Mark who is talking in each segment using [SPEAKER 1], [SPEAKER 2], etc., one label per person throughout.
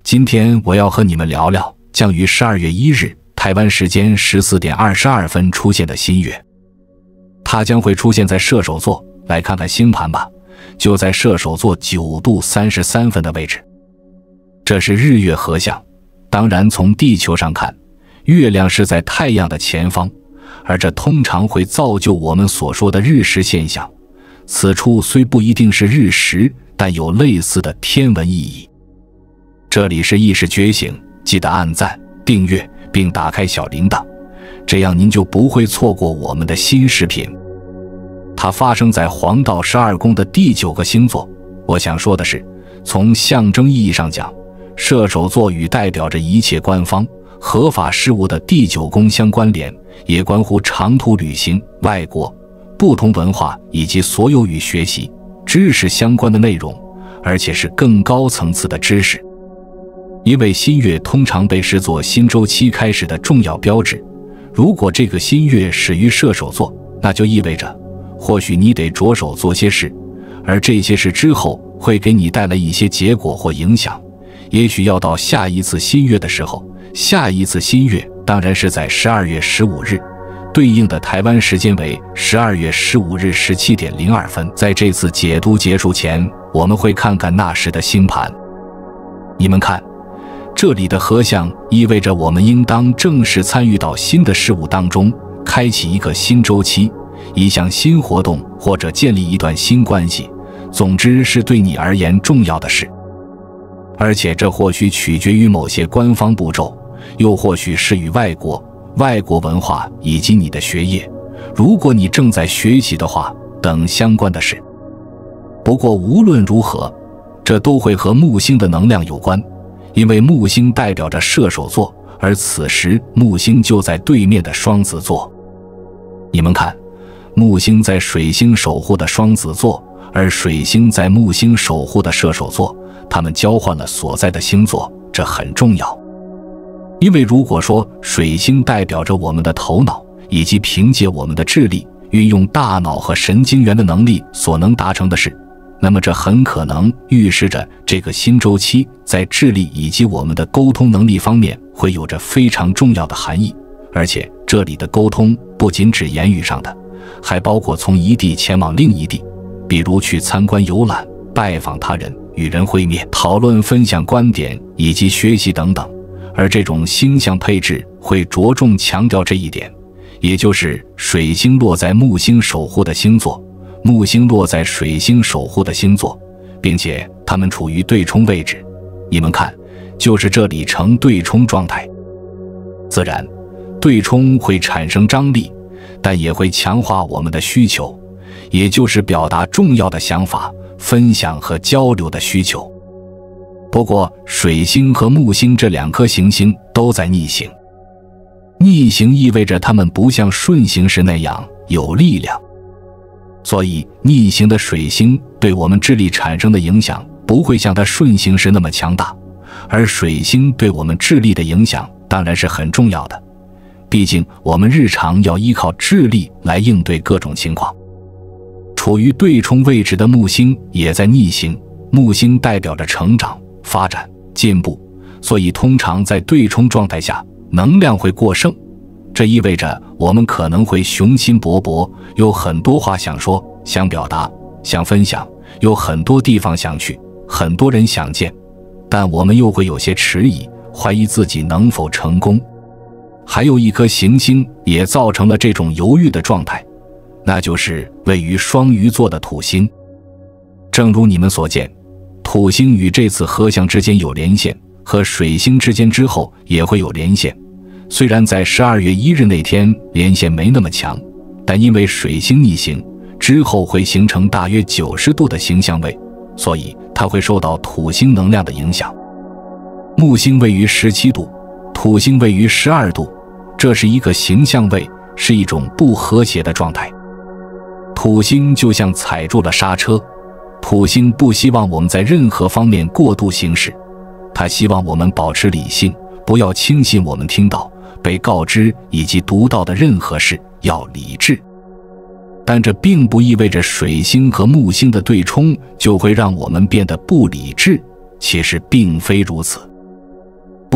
[SPEAKER 1] 今天我要和你们聊聊将于12月1日台湾时间14点22分出现的新月，它将会出现在射手座。来看看星盘吧，就在射手座9度33分的位置。这是日月合相，当然从地球上看，月亮是在太阳的前方，而这通常会造就我们所说的日食现象。此处虽不一定是日食，但有类似的天文意义。这里是意识觉醒，记得按赞、订阅并打开小铃铛，这样您就不会错过我们的新视频。它发生在黄道12宫的第9个星座。我想说的是，从象征意义上讲，射手座与代表着一切官方合法事务的第9宫相关联，也关乎长途旅行、外国、不同文化以及所有与学习、知识相关的内容，而且是更高层次的知识。因为新月通常被视作新周期开始的重要标志，如果这个新月始于射手座，那就意味着或许你得着手做些事，而这些事之后会给你带来一些结果或影响。也许要到下一次新月的时候，下一次新月当然是在12月15日，对应的台湾时间为12月15日17点02分。在这次解读结束前，我们会看看那时的星盘。你们看，这里的合相意味着我们应当正式参与到新的事物当中，开启一个新周期，一项新活动，或者建立一段新关系，总之是对你而言重要的事。而且这或许取决于某些官方步骤，又或许是与外国文化以及你的学业，如果你正在学习的话，等相关的事。不过无论如何，这都会和木星的能量有关，因为木星代表着射手座，而此时木星就在对面的双子座。你们看，木星在水星守护的双子座，而水星在木星守护的射手座，他们交换了所在的星座，这很重要。因为如果说水星代表着我们的头脑，以及凭借我们的智力运用大脑和神经元的能力所能达成的事，那么这很可能预示着这个新周期在智力以及我们的沟通能力方面会有着非常重要的含义。而且这里的沟通不仅指言语上的，还包括从一地前往另一地，比如去参观游览、拜访他人、与人会面、讨论分享观点以及学习等等。而这种星象配置会着重强调这一点，也就是水星落在木星守护的星座，木星落在水星守护的星座，并且它们处于对冲位置。你们看，就是这里呈对冲状态。自然，对冲会产生张力，但也会强化我们的需求，也就是表达重要的想法、分享和交流的需求。不过水星和木星这两颗行星都在逆行，逆行意味着它们不像顺行时那样有力量，所以逆行的水星对我们智力产生的影响不会像它顺行时那么强大，而水星对我们智力的影响当然是很重要的，毕竟我们日常要依靠智力来应对各种情况。处于对冲位置的木星也在逆行，木星代表着成长、发展、进步，所以通常在对冲状态下，能量会过剩。这意味着我们可能会雄心勃勃，有很多话想说、想表达、想分享，有很多地方想去，很多人想见，但我们又会有些迟疑，怀疑自己能否成功。还有一颗行星也造成了这种犹豫的状态，那就是位于双鱼座的土星。正如你们所见，土星与这次合相之间有连线，和水星之间之后也会有连线。虽然在12月1日那天连线没那么强，但因为水星逆行之后会形成大约90度的形象位，所以它会受到土星能量的影响。木星位于17度，土星位于12度，这是一个形象位，是一种不和谐的状态。土星就像踩住了刹车，土星不希望我们在任何方面过度行事，它希望我们保持理性，不要轻信我们听到、被告知以及读到的任何事，要理智。但这并不意味着水星和木星的对冲就会让我们变得不理智，其实并非如此。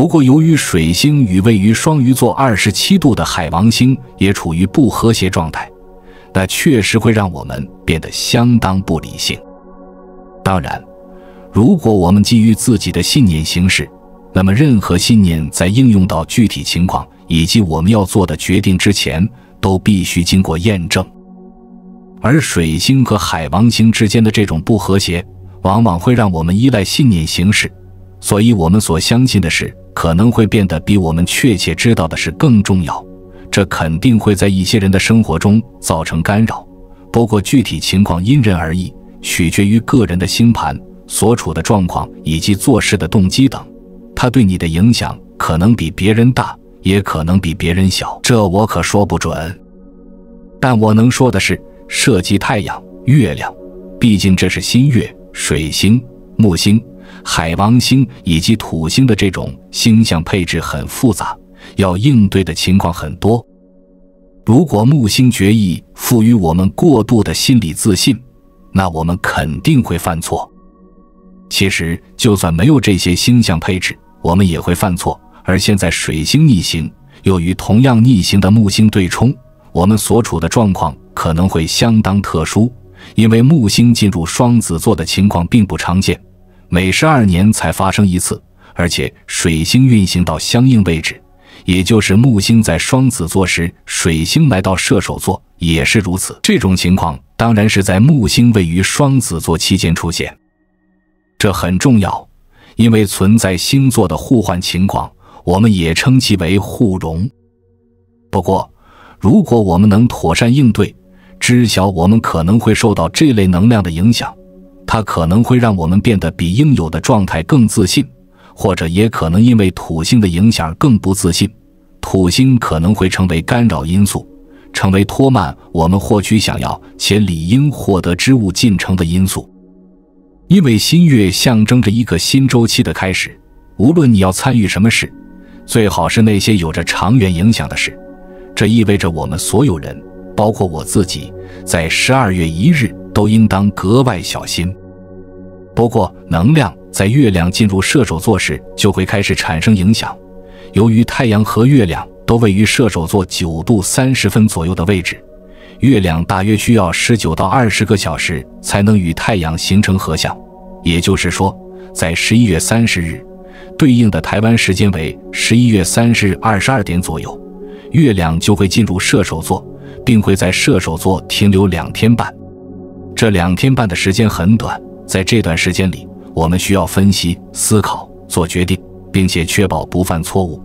[SPEAKER 1] 不过由于水星与位于双鱼座27度的海王星也处于不和谐状态，那确实会让我们变得相当不理性。当然，如果我们基于自己的信念行事，那么任何信念在应用到具体情况以及我们要做的决定之前，都必须经过验证。而水星和海王星之间的这种不和谐，往往会让我们依赖信念行事，所以我们所相信的事可能会变得比我们确切知道的事更重要，这肯定会在一些人的生活中造成干扰。不过具体情况因人而异，取决于个人的星盘、所处的状况以及做事的动机等，它对你的影响可能比别人大，也可能比别人小，这我可说不准。但我能说的是，涉及太阳、月亮，毕竟这是新月、水星、木星、海王星以及土星的这种星象配置很复杂，要应对的情况很多。如果木星决议赋予我们过度的心理自信，那我们肯定会犯错。其实就算没有这些星象配置，我们也会犯错。而现在水星逆行，又与同样逆行的木星对冲，我们所处的状况可能会相当特殊，因为木星进入双子座的情况并不常见，每12年才发生一次，而且水星运行到相应位置，也就是木星在双子座时，水星来到射手座也是如此。这种情况当然是在木星位于双子座期间出现，这很重要，因为存在星座的互换情况，我们也称其为互容。不过如果我们能妥善应对，知晓我们可能会受到这类能量的影响，它可能会让我们变得比应有的状态更自信，或者也可能因为土星的影响更不自信。土星可能会成为干扰因素，成为拖慢我们获取想要且理应获得之物进程的因素。因为新月象征着一个新周期的开始，无论你要参与什么事，最好是那些有着长远影响的事。这意味着我们所有人，包括我自己，在12月1日都应当格外小心。不过能量在月亮进入射手座时就会开始产生影响，由于太阳和月亮都位于射手座9度30分左右的位置，月亮大约需要19到20个小时才能与太阳形成合相，也就是说，在11月30日，对应的台湾时间为11月30日22点左右，月亮就会进入射手座，并会在射手座停留2天半。这2天半的时间很短，在这段时间里，我们需要分析、思考、做决定，并且确保不犯错误。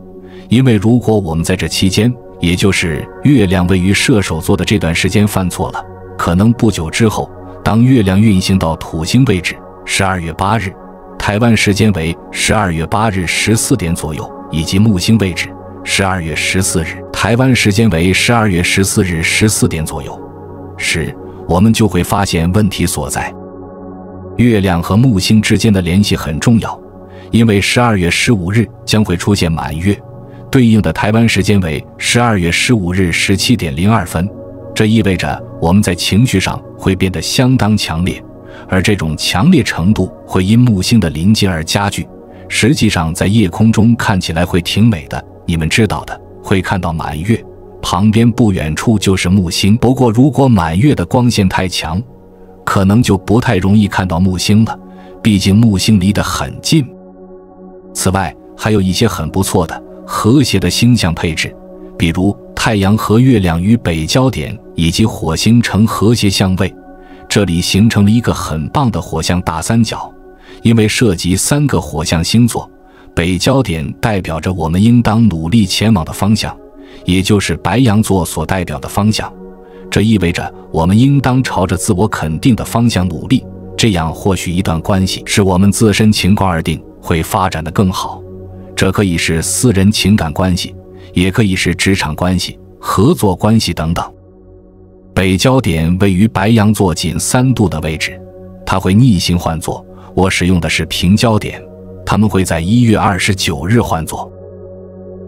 [SPEAKER 1] 因为如果我们在这期间，也就是月亮位于射手座的这段时间犯错了，可能不久之后，当月亮运行到土星位置12月8日，台湾时间为12月8日14点左右，以及木星位置12月14日，台湾时间为12月14日14点左右时，我们就会发现问题所在。月亮和木星之间的联系很重要，因为12月15日将会出现满月，对应的台湾时间为12月15日17点02分，这意味着我们在情绪上会变得相当强烈，而这种强烈程度会因木星的临近而加剧。实际上在夜空中看起来会挺美的，你们知道的，会看到满月，旁边不远处就是木星。不过如果满月的光线太强，可能就不太容易看到木星了，毕竟木星离得很近。此外，还有一些很不错的、和谐的星象配置，比如太阳和月亮与北焦点以及火星呈和谐相位，这里形成了一个很棒的火象大三角。因为涉及3个火象星座，北焦点代表着我们应当努力前往的方向，也就是白羊座所代表的方向。这意味着我们应当朝着自我肯定的方向努力，这样或许一段关系视我们自身情况而定，会发展得更好。这可以是私人情感关系，也可以是职场关系、合作关系等等。北焦点位于白羊座仅3度的位置，它会逆行换座，我使用的是平焦点，它们会在1月29日换座。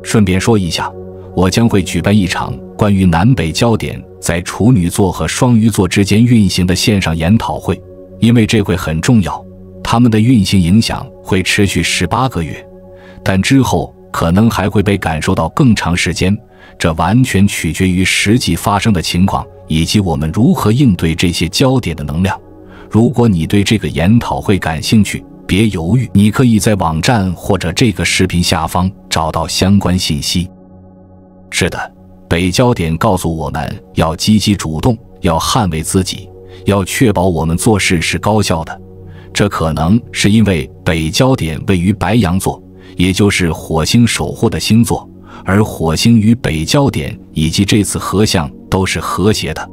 [SPEAKER 1] 顺便说一下，我将会举办一场关于南北焦点在处女座和双鱼座之间运行的线上研讨会，因为这会很重要，它们的运行影响会持续18个月，但之后可能还会被感受到更长时间，这完全取决于实际发生的情况以及我们如何应对这些焦点的能量。如果你对这个研讨会感兴趣，别犹豫，你可以在网站或者这个视频下方找到相关信息。是的，北焦点告诉我们要积极主动，要捍卫自己，要确保我们做事是高效的。这可能是因为北焦点位于白羊座，也就是火星守护的星座，而火星与北焦点以及这次合相都是和谐的。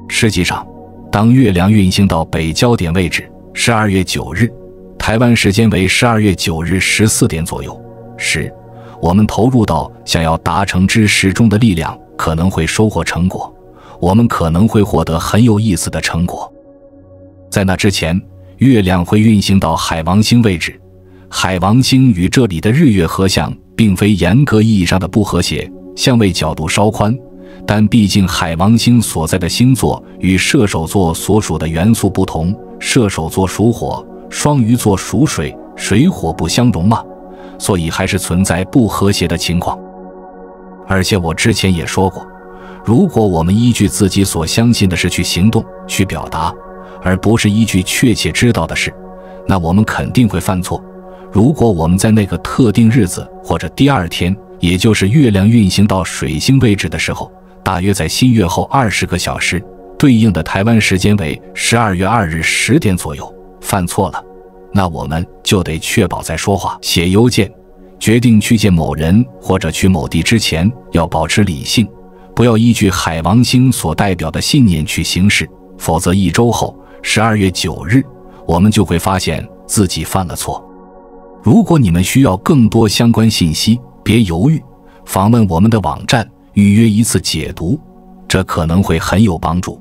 [SPEAKER 1] 实际上，当月亮运行到北焦点位置12月9日，台湾时间为12月9日14点左右时，我们投入到想要达成之事中的力量可能会收获成果，我们可能会获得很有意思的成果。在那之前，月亮会运行到海王星位置，海王星与这里的日月合相并非严格意义上的不和谐，相位角度稍宽，但毕竟海王星所在的星座与射手座所属的元素不同，射手座属火，双鱼座属水，水火不相容嘛，所以还是存在不和谐的情况。而且我之前也说过，如果我们依据自己所相信的事去行动，去表达，而不是依据确切知道的事，那我们肯定会犯错。如果我们在那个特定日子或者第二天，也就是月亮运行到水星位置的时候，大约在新月后20个小时，对应的台湾时间为12月2日10点左右，犯错了，那我们就得确保在说话、写邮件、决定去见某人或者去某地之前，要保持理性，不要依据海王星所代表的信念去行事，否则1周后12月9日，我们就会发现自己犯了错。如果你们需要更多相关信息，别犹豫，访问我们的网站，预约一次解读，这可能会很有帮助。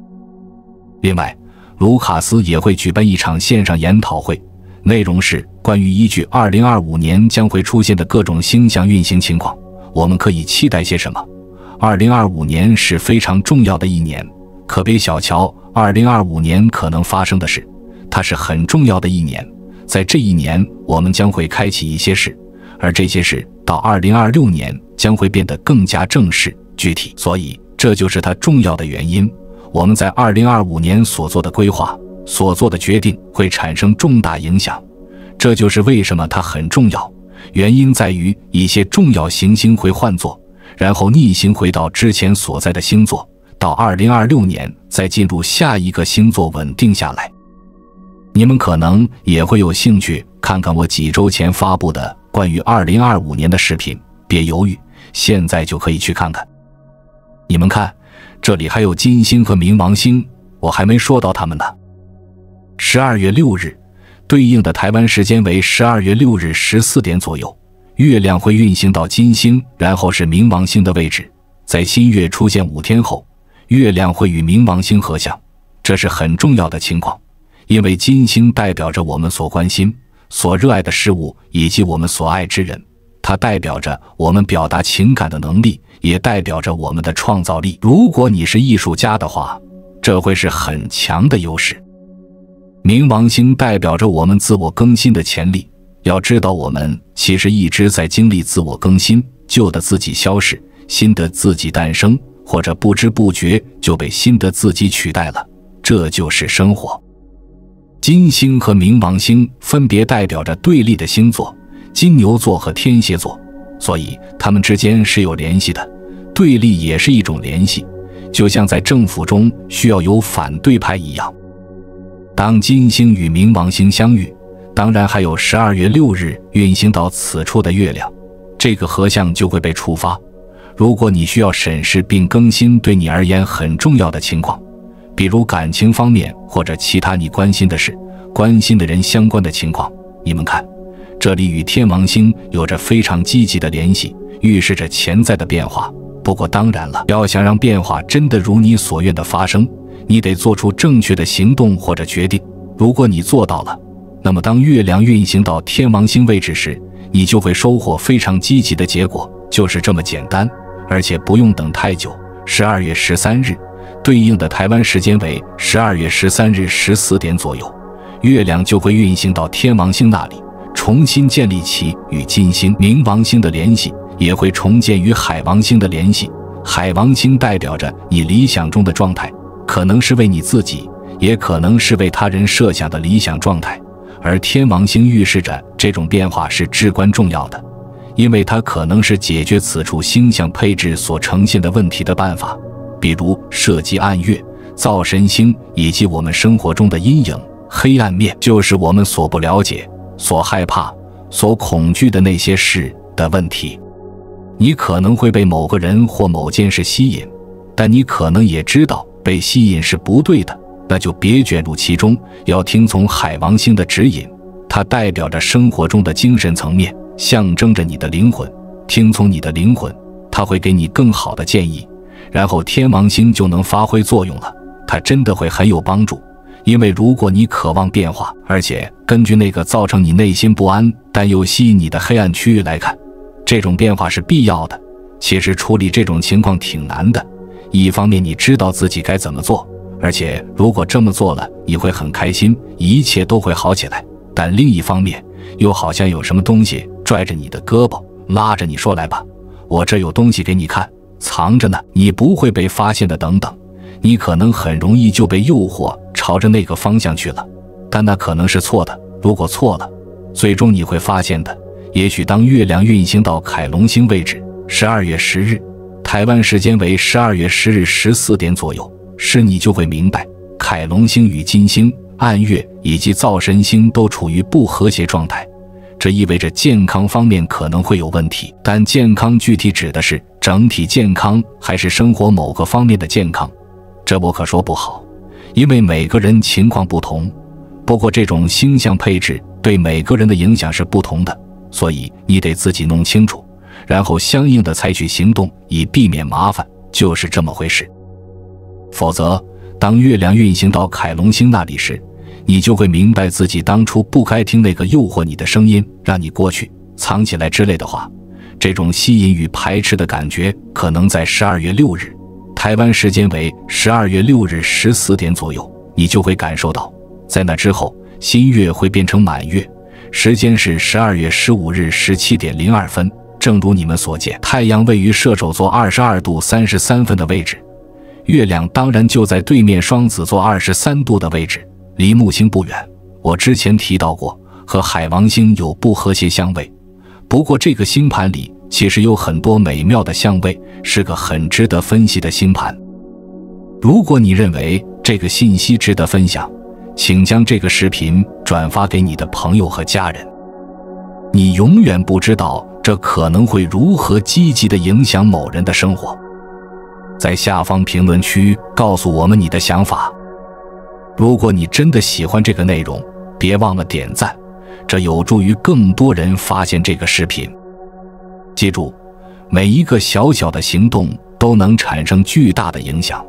[SPEAKER 1] 另外，卢卡斯也会举办一场线上研讨会，内容是关于依据2025年将会出现的各种星象运行情况，我们可以期待些什么。2025年是非常重要的一年，可别小瞧2025年可能发生的事，它是很重要的一年。在这一年，我们将会开启一些事，而这些事到2026年将会变得更加正式、具体。所以，这就是它重要的原因。我们在2025年所做的规划、所做的决定会产生重大影响，这就是为什么它很重要。原因在于一些重要行星会换座，然后逆行回到之前所在的星座，到2026年再进入下一个星座稳定下来。你们可能也会有兴趣看看我几周前发布的关于2025年的视频，别犹豫，现在就可以去看看。你们看，这里还有金星和冥王星，我还没说到他们呢。12月6日，对应的台湾时间为12月6日14点左右，月亮会运行到金星，然后是冥王星的位置。在新月出现5天后，月亮会与冥王星合相，这是很重要的情况。因为金星代表着我们所关心、所热爱的事物以及我们所爱之人，它代表着我们表达情感的能力，也代表着我们的创造力。如果你是艺术家的话，这会是很强的优势。冥王星代表着我们自我更新的潜力，要知道我们其实一直在经历自我更新，旧的自己消逝，新的自己诞生，或者不知不觉就被新的自己取代了，这就是生活。金星和冥王星分别代表着对立的星座，金牛座和天蝎座，所以它们之间是有联系的。对立也是一种联系，就像在政府中需要有反对派一样。当金星与冥王星相遇，当然还有12月6日运行到此处的月亮，这个合相就会被触发。如果你需要审视并更新对你而言很重要的情况，比如感情方面或者其他你关心的事、关心的人相关的情况，你们看，这里与天王星有着非常积极的联系，预示着潜在的变化。不过当然了，要想让变化真的如你所愿的发生，你得做出正确的行动或者决定。如果你做到了，那么当月亮运行到天王星位置时，你就会收获非常积极的结果，就是这么简单，而且不用等太久。12月13日，对应的台湾时间为12月13日14点左右，月亮就会运行到天王星那里，重新建立起与金星、冥王星的联系，也会重建与海王星的联系。海王星代表着你理想中的状态，可能是为你自己，也可能是为他人设想的理想状态。而天王星预示着这种变化是至关重要的，因为它可能是解决此处星象配置所呈现的问题的办法，比如涉及暗月、灶神星以及我们生活中的阴影、黑暗面，就是我们所不了解、所害怕、所恐惧的那些事的问题。你可能会被某个人或某件事吸引，但你可能也知道被吸引是不对的，那就别卷入其中，要听从海王星的指引。它代表着生活中的精神层面，象征着你的灵魂。听从你的灵魂，它会给你更好的建议，然后天王星就能发挥作用了。它真的会很有帮助，因为如果你渴望变化，而且根据那个造成你内心不安但又吸引你的黑暗区域来看，这种变化是必要的。其实处理这种情况挺难的，一方面你知道自己该怎么做，而且如果这么做了你会很开心，一切都会好起来，但另一方面又好像有什么东西拽着你的胳膊，拉着你说来吧，我这有东西给你看，藏着呢，你不会被发现的等等。你可能很容易就被诱惑朝着那个方向去了，但那可能是错的。如果错了，最终你会发现的，也许当月亮运行到凯龙星位置12月10日，台湾时间为12月10日14点左右时，你就会明白，凯龙星与金星、暗月以及灶神星都处于不和谐状态。这意味着健康方面可能会有问题，但健康具体指的是整体健康还是生活某个方面的健康，这我可说不好，因为每个人情况不同。不过这种星象配置对每个人的影响是不同的，所以你得自己弄清楚，然后相应的采取行动，以避免麻烦，就是这么回事。否则，当月亮运行到凯龙星那里时，你就会明白自己当初不该听那个诱惑你的声音，让你过去藏起来之类的话。这种吸引与排斥的感觉可能在12月6日，台湾时间为12月6日14点左右，你就会感受到。在那之后，新月会变成满月，时间是12月15日17点02分。正如你们所见，太阳位于射手座22度33分的位置，月亮当然就在对面双子座23度的位置，离木星不远。我之前提到过，和海王星有不和谐相位，不过这个星盘里其实有很多美妙的相位，是个很值得分析的星盘。如果你认为这个信息值得分享，请将这个视频转发给你的朋友和家人。你永远不知道这可能会如何积极地影响某人的生活。在下方评论区告诉我们你的想法。如果你真的喜欢这个内容，别忘了点赞，这有助于更多人发现这个视频。记住，每一个小小的行动都能产生巨大的影响。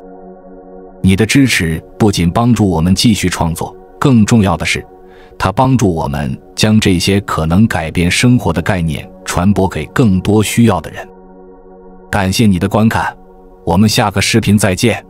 [SPEAKER 1] 你的支持不仅帮助我们继续创作，更重要的是，它帮助我们将这些可能改变生活的概念传播给更多需要的人。感谢你的观看，我们下个视频再见。